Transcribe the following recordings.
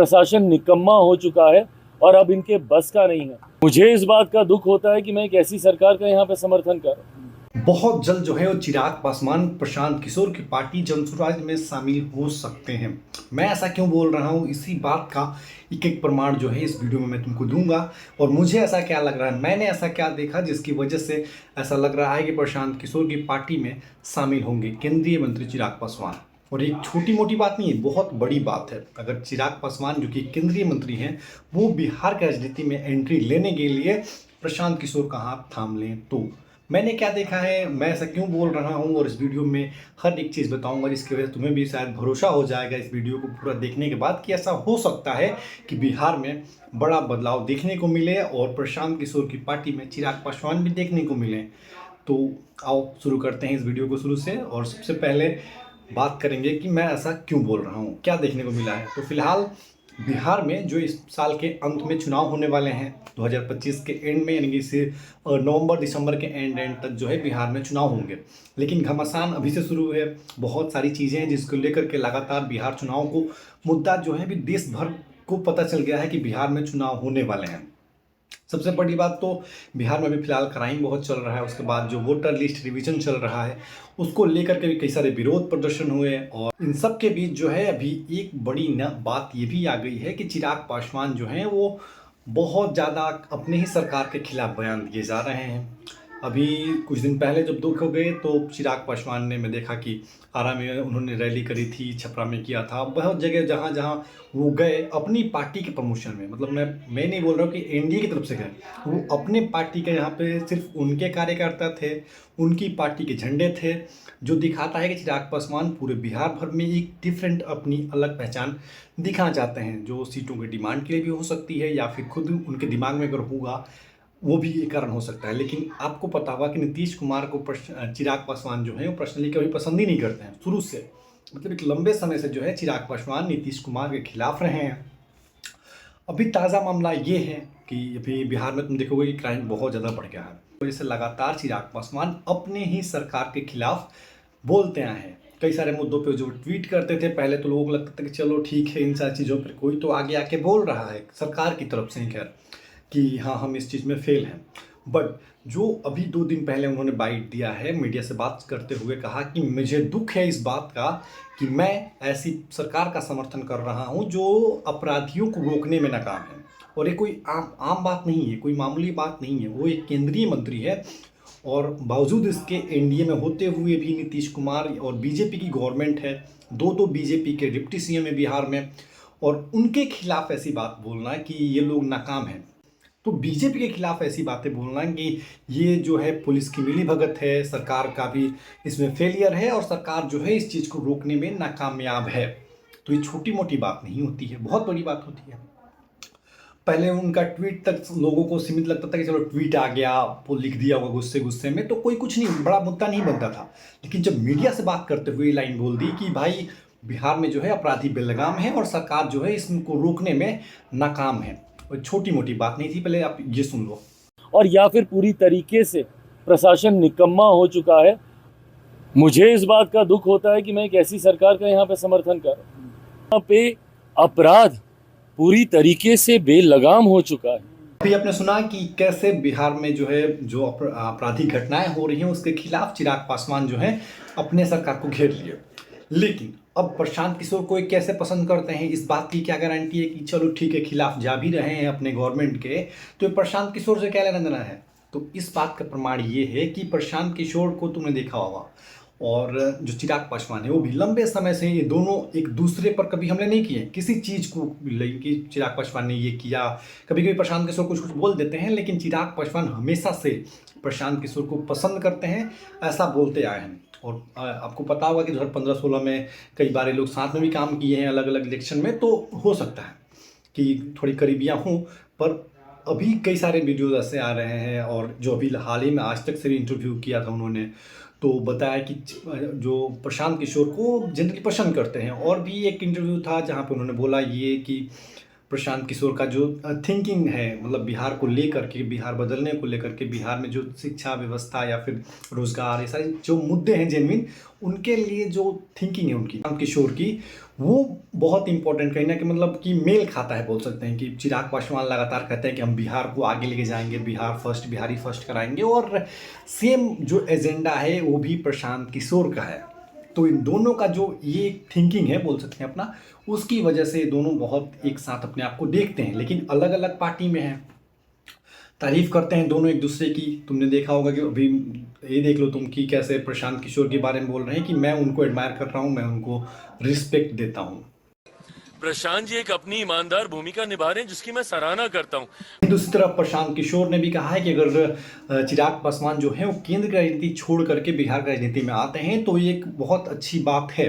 प्रशासन निकम्मा हो चुका है और अब इनके बस का नहीं है। मुझे इस बात का दुख होता है कि मैं एक ऐसी सरकार का यहाँ पे समर्थन कर रहा हूँ। बहुत जल्द जो है वो चिराग पासवान प्रशांत किशोर की पार्टी जनसुराज में शामिल हो सकते हैं। मैं ऐसा क्यों बोल रहा हूँ, इसी बात का एक एक प्रमाण जो है इस वीडियो में मैं तुमको दूंगा। और मुझे ऐसा क्या लग रहा है, मैंने ऐसा क्या देखा जिसकी वजह से ऐसा लग रहा है कि प्रशांत किशोर की पार्टी में शामिल होंगे केंद्रीय मंत्री चिराग पासवान। और एक छोटी मोटी बात नहीं है, बहुत बड़ी बात है। अगर चिराग पासवान जो कि केंद्रीय मंत्री हैं वो बिहार की राजनीति में एंट्री लेने के लिए प्रशांत किशोर का हाथ थाम लें तो मैंने क्या देखा है, मैं ऐसा क्यों बोल रहा हूँ और इस वीडियो में हर एक चीज़ बताऊंगा जिसकी वजह से तुम्हें भी शायद भरोसा हो जाएगा इस वीडियो को पूरा देखने के बाद कि ऐसा हो सकता है कि बिहार में बड़ा बदलाव देखने को मिले और प्रशांत किशोर की पार्टी में चिराग पासवान भी देखने को मिले। तो आओ शुरू करते हैं इस वीडियो को शुरू से। और सबसे पहले बात करेंगे कि मैं ऐसा क्यों बोल रहा हूँ, क्या देखने को मिला है। तो फिलहाल बिहार में जो इस साल के अंत में चुनाव होने वाले हैं 2025 के एंड में, यानी कि नवंबर दिसंबर के एंड तक जो है बिहार में चुनाव होंगे। लेकिन घमासान अभी से शुरू है, बहुत सारी चीज़ें हैं जिसको लेकर के लगातार बिहार चुनाव को मुद्दा जो है भी देश भर को पता चल गया है कि बिहार में चुनाव होने वाले हैं। सबसे बड़ी बात तो बिहार में अभी फिलहाल क्राइम बहुत चल रहा है, उसके बाद जो वोटर लिस्ट रिवीजन चल रहा है उसको लेकर के भी कई सारे विरोध प्रदर्शन हुए। और इन सब के बीच जो है अभी एक बड़ी बात ये भी आ गई है कि चिराग पासवान जो हैं वो बहुत ज़्यादा अपने ही सरकार के खिलाफ बयान दिए जा रहे हैं। अभी कुछ दिन पहले जब दुख हो गए तो चिराग पासवान ने, मैं देखा कि आरा में उन्होंने रैली करी थी, छपरा में किया था, बहुत जगह जहाँ जहाँ वो गए अपनी पार्टी के प्रमोशन में। मतलब मैं नहीं बोल रहा हूँ कि एनडीए की तरफ से गए, वो अपने पार्टी के यहाँ पे सिर्फ उनके कार्यकर्ता थे, उनकी पार्टी के झंडे थे, जो दिखाता है कि चिराग पासवान पूरे बिहार भर में एक डिफरेंट अपनी अलग पहचान दिखाना चाहते हैं, जो सीटों की डिमांड के लिए भी हो सकती है या फिर खुद उनके दिमाग में अगर होगा वो भी एक कारण हो सकता है। लेकिन आपको पता होगा कि नीतीश कुमार को चिराग पासवान जो है वो पर्सनली कभी पसंद ही नहीं करते हैं शुरू से। मतलब एक लंबे समय से जो है चिराग पासवान नीतीश कुमार के खिलाफ रहे हैं। अभी ताज़ा मामला ये है कि अभी बिहार में तुम देखोगे कि क्राइम बहुत ज़्यादा बढ़ गया है। तो वजह से लगातार चिराग पासवान अपने ही सरकार के खिलाफ बोलते आए हैं। कई सारे मुद्दों पे जो ट्वीट करते थे पहले तो लोगों को लगता था कि चलो ठीक है, इन सारी चीज़ों पर कोई तो आगे आके बोल रहा है सरकार की तरफ से ही, खैर कि हाँ हम इस चीज़ में फेल हैं। बट जो अभी 2 दिन पहले उन्होंने बाइट दिया है, मीडिया से बात करते हुए कहा कि मुझे दुख है इस बात का कि मैं ऐसी सरकार का समर्थन कर रहा हूँ जो अपराधियों को रोकने में नाकाम है। और ये कोई आम बात नहीं है, कोई मामूली बात नहीं है। वो एक केंद्रीय मंत्री है और बावजूद इसके एनडीए में होते हुए भी नीतीश कुमार और बीजेपी की गवर्नमेंट है, दो बीजेपी के डिप्टी सीएम है बिहार में, और उनके खिलाफ ऐसी बात बोलना कि ये लोग नाकाम हैं, तो बीजेपी के खिलाफ ऐसी बातें बोलना कि ये जो है पुलिस की मिलीभगत है, सरकार का भी इसमें फेलियर है और सरकार जो है इस चीज़ को रोकने में नाकामयाब है, तो ये छोटी मोटी बात नहीं होती है, बहुत बड़ी बात होती है। पहले उनका ट्वीट तक लोगों को सीमित लगता था कि चलो ट्वीट आ गया, वो लिख दिया होगा गुस्से गुस्से में, तो कोई कुछ नहीं, बड़ा मुद्दा नहीं बनता था। लेकिन जब मीडिया से बात करते हुए लाइन बोल दी कि भाई बिहार में जो है अपराधी बेलगाम है और सरकार जो है इसको रोकने में नाकाम है, और छोटी मोटी बात नहीं थी। पहले आप ये सुन लो। और या फिर पूरी तरीके से प्रशासन निकम्मा हो चुका है। मुझे इस बात का दुख होता है कि मैं एक ऐसी सरकार का यहाँ पे समर्थन कर रहा हूँ। यहाँ पे अपराध पूरी तरीके से बेलगाम हो चुका है। अभी आपने सुना कि कैसे बिहार में जो है जो आपराधिक घटनाएं हो रही हैं उसके खिलाफ चिराग पासवान जो है अपने सरकार को घेर लिए। लेकिन अब प्रशांत किशोर को कैसे पसंद करते हैं इस बात की क्या गारंटी है कि चलो ठीक है खिलाफ जा भी रहे हैं अपने गवर्नमेंट के, तो प्रशांत किशोर से क्या लेना देना है। तो इस बात का प्रमाण ये है कि प्रशांत किशोर को तुमने देखा होगा और जो चिराग पासवान है वो भी लंबे समय से, ये दोनों एक दूसरे पर कभी हमले नहीं किए किसी चीज़ को कि चिराग पासवान ने ये किया। कभी कभी प्रशांत किशोर कुछ कुछ बोल देते हैं, लेकिन चिराग पासवान हमेशा से प्रशांत किशोर को पसंद करते हैं, ऐसा बोलते आए हैं। और आपको पता होगा कि 2015-16 में कई बार ये लोग साथ में भी काम किए हैं अलग अलग इलेक्शन में, तो हो सकता है कि थोड़ी करीबियाँ हों। पर अभी कई सारे वीडियोज ऐसे आ रहे हैं, और जो अभी हाल ही में आज तक से भी इंटरव्यू किया था उन्होंने, तो बताया कि जो प्रशांत किशोर को जनरली पसंद करते हैं। और भी एक इंटरव्यू था जहाँ पे उन्होंने बोला ये कि प्रशांत किशोर का जो थिंकिंग है, मतलब बिहार को लेकर के, बिहार बदलने को लेकर के, बिहार में जो शिक्षा व्यवस्था या फिर रोजगार, ये सारे जो मुद्दे हैं जेनविन, उनके लिए जो थिंकिंग है उनकी किशोर की, वो बहुत इंपॉर्टेंट कहीं ना कि मतलब कि मेल खाता है, बोल सकते हैं कि चिराग पासवान लगातार कहते हैं कि हम बिहार को आगे लेके जाएंगे, बिहार फर्स्ट, बिहारी फर्स्ट कराएंगे, और सेम जो एजेंडा है वो भी प्रशांत किशोर का है। तो इन दोनों का जो ये थिंकिंग है, बोल सकते हैं अपना, उसकी वजह से दोनों बहुत एक साथ अपने आप को देखते हैं, लेकिन अलग अलग पार्टी में हैं। तारीफ करते हैं दोनों एक दूसरे की। तुमने देखा होगा कि अभी ये देख लो तुम कि कैसे प्रशांत किशोर के बारे में बोल रहे हैं कि मैं उनको एडमायर कर रहा हूँ, मैं उनको रिस्पेक्ट देता हूँ। प्रशांत जी एक अपनी ईमानदार भूमिका निभा रहे हैं जिसकी मैं सराहना करता हूं। दूसरी तरफ प्रशांत किशोर ने भी कहा है कि अगर चिराग पासवान जो है वो केंद्र की राजनीति छोड़ करके बिहार की राजनीति में आते हैं तो ये एक बहुत अच्छी बात है।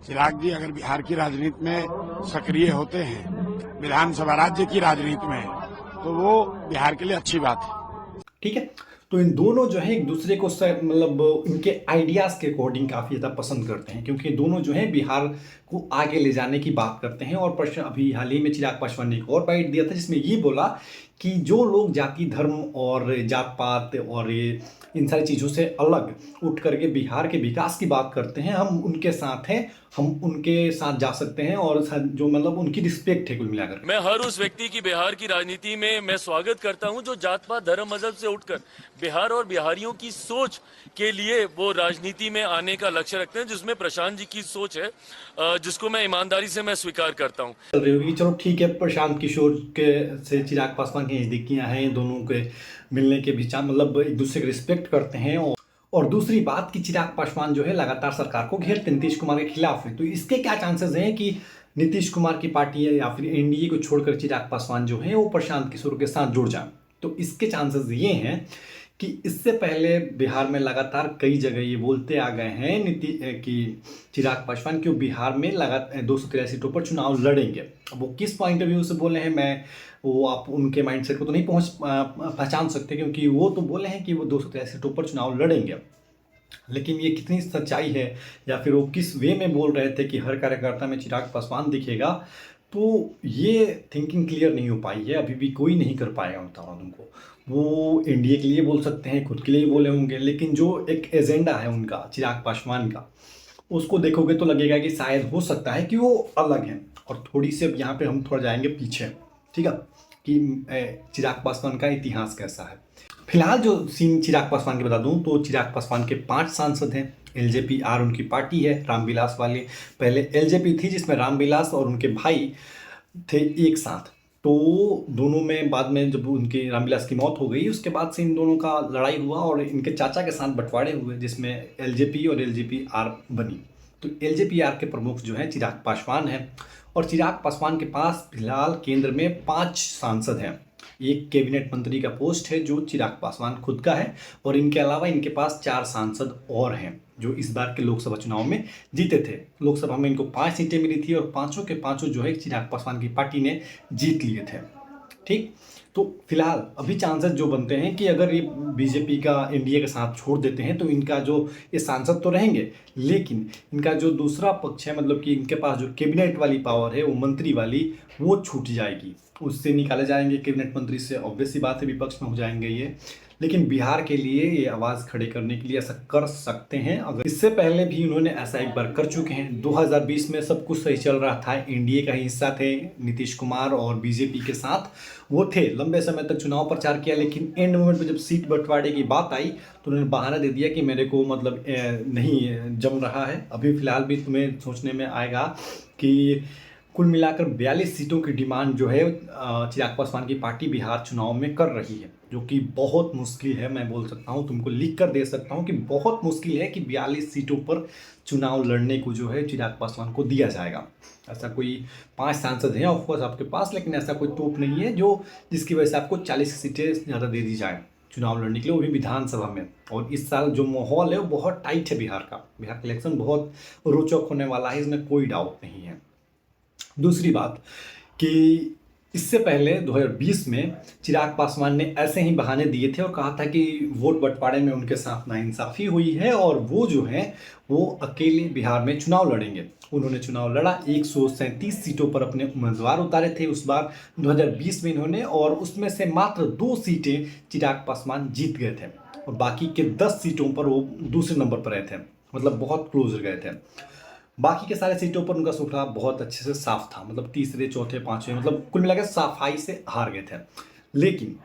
चिराग जी अगर बिहार की राजनीति में सक्रिय होते हैं, विधानसभा राज्य की राजनीति में, तो वो बिहार के लिए अच्छी बात है। ठीक है, तो इन दोनों जो है एक दूसरे को मतलब इनके आइडियाज़ के अकॉर्डिंग काफ़ी ज़्यादा पसंद करते हैं, क्योंकि दोनों जो है बिहार को आगे ले जाने की बात करते हैं। और अभी हाल ही में चिराग पासवान ने एक और बाइट दिया था जिसमें ये बोला कि जो लोग जाति धर्म और जात पात और ये इन सारी चीज़ों से अलग उठ करके बिहार के विकास की बात करते हैं, हम उनके साथ हैं, हम उनके साथ जा सकते हैं, और जो मतलब उनकी रिस्पेक्ट है कुल मिलाकर। मैं हर उस व्यक्ति की बिहार की राजनीति में मैं स्वागत करता हूं जो जात पात धर्म मजहब से उठकर बिहार और बिहारियों की सोच के लिए वो राजनीति में आने का लक्ष्य रखते हैं, जिसमें प्रशांत जी की सोच है, जिसको मैं ईमानदारी से मैं स्वीकार करता हूं। चल रही होगी, चलो ठीक है। प्रशांत किशोर के से चिराग पासवान की नजदीकियां हैं, दोनों के मिलने के बीच मतलब एक दूसरे की रिस्पेक्ट करते हैं। और दूसरी बात कि चिराग पासवान जो है लगातार सरकार को घेरते हैं, नीतीश कुमार के खिलाफ है, तो इसके क्या चांसेस हैं कि नीतीश कुमार की पार्टी है या फिर एनडीए को छोड़कर चिराग पासवान जो है वो प्रशांत किशोर के साथ जुड़ जाए। तो इसके चांसेस ये हैं कि इससे पहले बिहार में लगातार कई जगह ये बोलते आ गए हैं कि चिराग पासवान क्यों बिहार में लगातार 213 सीटों पर चुनाव लड़ेंगे। अब वो किस पॉइंट ऑफ व्यू से बोले हैं, मैं वो आप उनके माइंडसेट को तो नहीं पहचान सकते, क्योंकि वो तो बोले हैं कि वो 213 सीटों पर चुनाव लड़ेंगे, लेकिन ये कितनी सच्चाई है या फिर वो किस वे में बोल रहे थे कि हर कार्यकर्ता में चिराग पासवान दिखेगा, तो ये थिंकिंग क्लियर नहीं हो पाई है। अभी भी कोई नहीं कर पाएगा बता रहा हूँ तुमको। वो एनडीए के लिए बोल सकते हैं, खुद के लिए बोले होंगे, लेकिन जो एक एजेंडा है उनका चिराग पासवान का, उसको देखोगे तो लगेगा कि शायद हो सकता है कि वो अलग हैं। और थोड़ी सी अब यहाँ पे हम थोड़ा जाएंगे पीछे, ठीक है, कि चिराग पासवान का इतिहास कैसा है। फिलहाल जो सीन चिराग पासवान के बता दूं तो चिराग पासवान के 5 सांसद हैं। एलजेपी आर उनकी पार्टी है, रामविलास वाले। पहले एलजेपी थी जिसमें रामविलास और उनके भाई थे एक साथ, तो दोनों में बाद में जब उनके रामविलास की मौत हो गई उसके बाद से इन दोनों का लड़ाई हुआ और इनके चाचा के साथ बंटवारे हुए, जिसमें एलजेपी और एलजेपी आर बनी। तो एलजेपी आर के प्रमुख जो हैं चिराग पासवान हैं, और चिराग पासवान के पास फिलहाल केंद्र में 5 सांसद हैं। एक कैबिनेट मंत्री का पोस्ट है जो चिराग पासवान खुद का है, और इनके अलावा इनके पास 4 सांसद और हैं जो इस बार के लोकसभा चुनाव में जीते थे। लोकसभा में इनको 5 सीटें मिली थी और पांचों के पांचों जो है चिराग पासवान की पार्टी ने जीत लिए थे। ठीक, तो फिलहाल अभी चांसेस जो बनते हैं कि अगर ये बीजेपी का एनडीए के साथ छोड़ देते हैं तो इनका जो ये सांसद तो रहेंगे, लेकिन इनका जो दूसरा पक्ष है, मतलब कि इनके पास जो कैबिनेट वाली पावर है, वो मंत्री वाली, वो छूट जाएगी, उससे निकाले जाएंगे कैबिनेट मंत्री से। ऑब्वियस सी बात है, विपक्ष में हो जाएंगे ये। लेकिन बिहार के लिए ये आवाज़ खड़े करने के लिए ऐसा कर सकते हैं। अगर इससे पहले भी उन्होंने ऐसा एक बार कर चुके हैं। 2020 में सब कुछ सही चल रहा था, एनडीए का हिस्सा थे नीतीश कुमार और बीजेपी के साथ वो थे, लंबे समय तक चुनाव प्रचार किया, लेकिन एंड मोमेंट पे जब सीट बंटवारे की बात आई तो उन्होंने बहाना दे दिया कि मेरे को मतलब नहीं जम रहा है। अभी फिलहाल भी तुम्हें सोचने में आएगा कि कुल मिलाकर 42 सीटों की डिमांड जो है चिराग पासवान की पार्टी बिहार चुनाव में कर रही है, जो कि बहुत मुश्किल है। मैं बोल सकता हूँ, तुमको लिख कर दे सकता हूँ कि बहुत मुश्किल है कि 42 सीटों पर चुनाव लड़ने को जो है चिराग पासवान को दिया जाएगा। ऐसा कोई 5 सांसद हैं ऑफकोर्स आपके पास, लेकिन ऐसा कोई तोप नहीं है जो जिसकी वजह से आपको 40 सीटें ज़्यादा दे दी जाए चुनाव लड़ने के लिए, वो भी विधानसभा में। और इस साल जो माहौल है वो बहुत टाइट है बिहार का। बिहार का इलेक्शन बहुत रोचक होने वाला है, इसमें कोई डाउट नहीं है। दूसरी बात कि इससे पहले 2020 में चिराग पासवान ने ऐसे ही बहाने दिए थे और कहा था कि वोट बंटवारे में उनके साथ नाइंसाफ़ी हुई है और वो जो है वो अकेले बिहार में चुनाव लड़ेंगे। उन्होंने चुनाव लड़ा, 137 सीटों पर अपने उम्मीदवार उतारे थे उस बार 2020 में इन्होंने, और उसमें से मात्र 2 सीटें चिराग पासवान जीत गए थे और बाकी के 10 सीटों पर वो दूसरे नंबर पर रहे थे, मतलब बहुत क्लोज रह गए थे। बाकी के सारे सीटों पर उनका सुखलाभ बहुत अच्छे से साफ था, मतलब तीसरे चौथे पांचवें, मतलब कुल मिलाकर सफाई से हार गए थे। लेकिन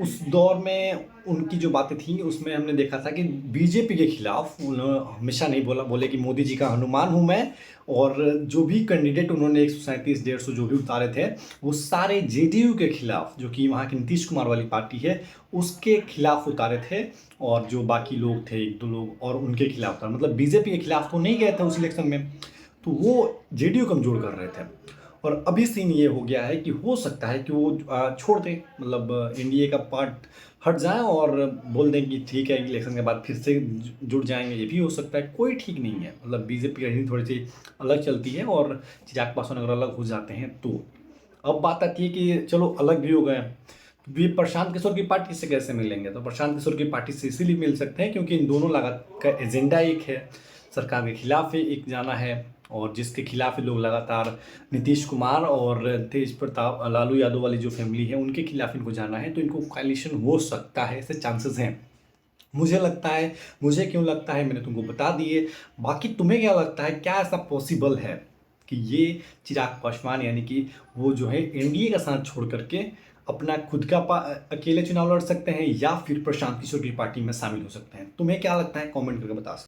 उस दौर में उनकी जो बातें थी उसमें हमने देखा था कि बीजेपी के खिलाफ उन्होंने हमेशा नहीं बोले कि मोदी जी का हनुमान हूँ मैं, और जो भी कैंडिडेट उन्होंने 137 150 जो भी उतारे थे वो सारे जेडीयू के खिलाफ, जो कि वहाँ की नीतीश कुमार वाली पार्टी है उसके खिलाफ उतारे थे, और जो बाकी लोग थे एक दो लोग और उनके खिलाफ उतारे, मतलब बीजेपी के खिलाफ तो नहीं गए थे उस इलेक्शन में, तो वो जेडीयू कमजोर कर रहे थे। और अभी सीन ये हो गया है कि हो सकता है कि वो छोड़ दें, मतलब एनडीए का पार्ट हट जाए और बोल दें कि ठीक है इलेक्शन के बाद फिर से जुड़ जाएंगे, ये भी हो सकता है, कोई ठीक नहीं है। मतलब बीजेपी की राजनीति थोड़ी सी अलग चलती है और चिराग पासवान अगर अलग हो जाते हैं तो अब बात आती है कि चलो अलग भी हो गए, तो ये प्रशांत किशोर की पार्टी से कैसे मिलेंगे? तो प्रशांत किशोर की पार्टी से इसीलिए मिल सकते हैं क्योंकि इन दोनों लागत का एजेंडा एक है, सरकार के खिलाफ एक जाना है, और जिसके खिलाफ लोग लगातार नीतीश कुमार और तेज प्रताप लालू यादव वाली जो फैमिली है उनके खिलाफ इनको जाना है, तो इनको कोalition हो सकता है, ऐसे चांसेस हैं। मुझे लगता है, मुझे क्यों लगता है मैंने तुमको बता दिए, बाकी तुम्हें क्या लगता है, क्या ऐसा पॉसिबल है कि ये चिराग पासवान यानी कि वो जो है एनडीए का साथ छोड़ करके अपना खुद का अकेले चुनाव लड़ सकते हैं, या फिर प्रशांत किशोर की पार्टी में शामिल हो सकते हैं? तुम्हें क्या लगता है कमेंट करके बता सकते हैं।